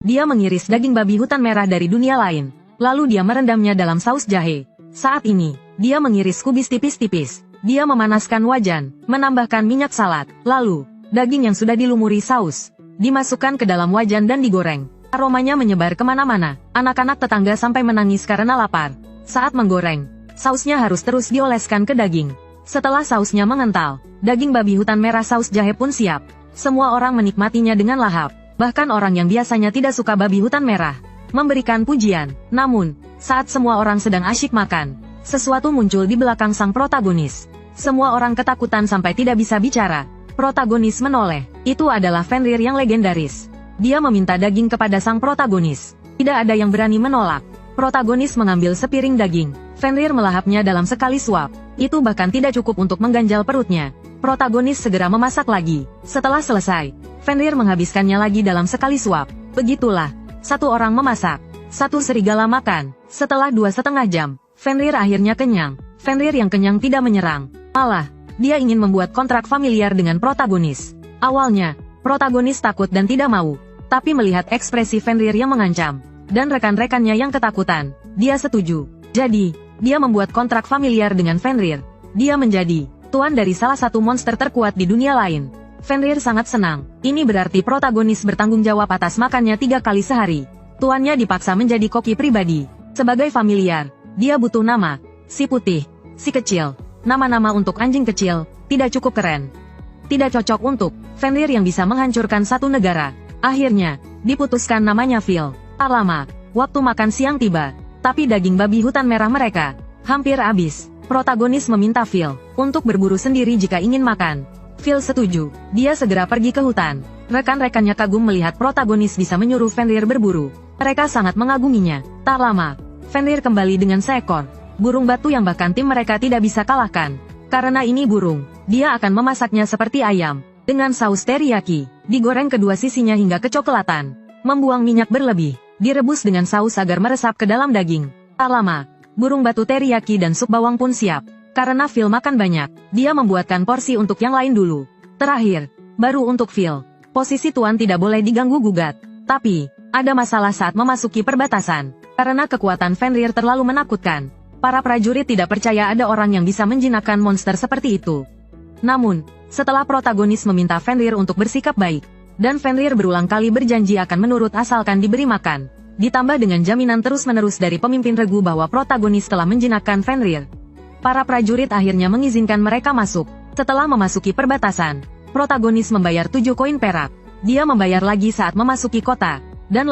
Dia mengiris daging babi hutan merah dari dunia lain. Lalu dia merendamnya dalam saus jahe. Saat ini, dia mengiris kubis tipis-tipis. Dia memanaskan wajan, menambahkan minyak salad. Lalu, daging yang sudah dilumuri saus dimasukkan ke dalam wajan dan digoreng. Aromanya menyebar kemana-mana. Anak-anak tetangga sampai menangis karena lapar. Saat menggoreng, sausnya harus terus dioleskan ke daging. Setelah sausnya mengental, daging babi hutan merah saus jahe pun siap. Semua orang menikmatinya dengan lahap. Bahkan orang yang biasanya tidak suka babi hutan merah memberikan pujian. Namun, saat semua orang sedang asyik makan, sesuatu muncul di belakang sang protagonis. Semua orang ketakutan sampai tidak bisa bicara. Protagonis menoleh. Itu adalah Fenrir yang legendaris. Dia meminta daging kepada sang protagonis. Tidak ada yang berani menolak. Protagonis mengambil sepiring daging. Fenrir melahapnya dalam sekali suap. Itu bahkan tidak cukup untuk mengganjal perutnya. Protagonis segera memasak lagi. Setelah selesai, Fenrir menghabiskannya lagi dalam sekali suap. Begitulah, satu orang memasak, satu serigala makan. Setelah 2,5 jam, Fenrir akhirnya kenyang. Fenrir yang kenyang tidak menyerang. Malah, dia ingin membuat kontrak familiar dengan protagonis. Awalnya, protagonis takut dan tidak mau. Tapi melihat ekspresi Fenrir yang mengancam, dan rekan-rekannya yang ketakutan, dia setuju. Jadi, dia membuat kontrak familiar dengan Fenrir. Dia menjadi tuan dari salah satu monster terkuat di dunia lain. Fenrir sangat senang. Ini berarti protagonis bertanggung jawab atas makannya 3 kali sehari. Tuannya dipaksa menjadi koki pribadi. Sebagai familiar, dia butuh nama. Si putih, si kecil. Nama-nama untuk anjing kecil, tidak cukup keren. Tidak cocok untuk Fenrir yang bisa menghancurkan satu negara. Akhirnya, diputuskan namanya Phil. Tak lama, waktu makan siang tiba. Tapi daging babi hutan merah mereka hampir habis. Protagonis meminta Phil untuk berburu sendiri jika ingin makan. Phil setuju. Dia segera pergi ke hutan. Rekan-rekannya kagum melihat protagonis bisa menyuruh Fenrir berburu. Mereka sangat mengaguminya. Tak lama, Fenrir kembali dengan seekor burung batu yang bahkan tim mereka tidak bisa kalahkan. Karena ini burung, dia akan memasaknya seperti ayam. Dengan saus teriyaki, digoreng kedua sisinya hingga kecoklatan. Membuang minyak berlebih, direbus dengan saus agar meresap ke dalam daging. Tak lama, burung batu teriyaki dan sup bawang pun siap. Karena Phil makan banyak, dia membuatkan porsi untuk yang lain dulu. Terakhir, baru untuk Phil. Posisi tuan tidak boleh diganggu-gugat. Tapi, ada masalah saat memasuki perbatasan. Karena kekuatan Fenrir terlalu menakutkan. Para prajurit tidak percaya ada orang yang bisa menjinakkan monster seperti itu. Namun, setelah protagonis meminta Fenrir untuk bersikap baik, dan Fenrir berulang kali berjanji akan menurut asalkan diberi makan, ditambah dengan jaminan terus-menerus dari pemimpin regu bahwa protagonis telah menjinakkan Fenrir, para prajurit akhirnya mengizinkan mereka masuk. Setelah memasuki perbatasan, protagonis membayar 7 koin perak. Dia membayar lagi saat memasuki kota, dan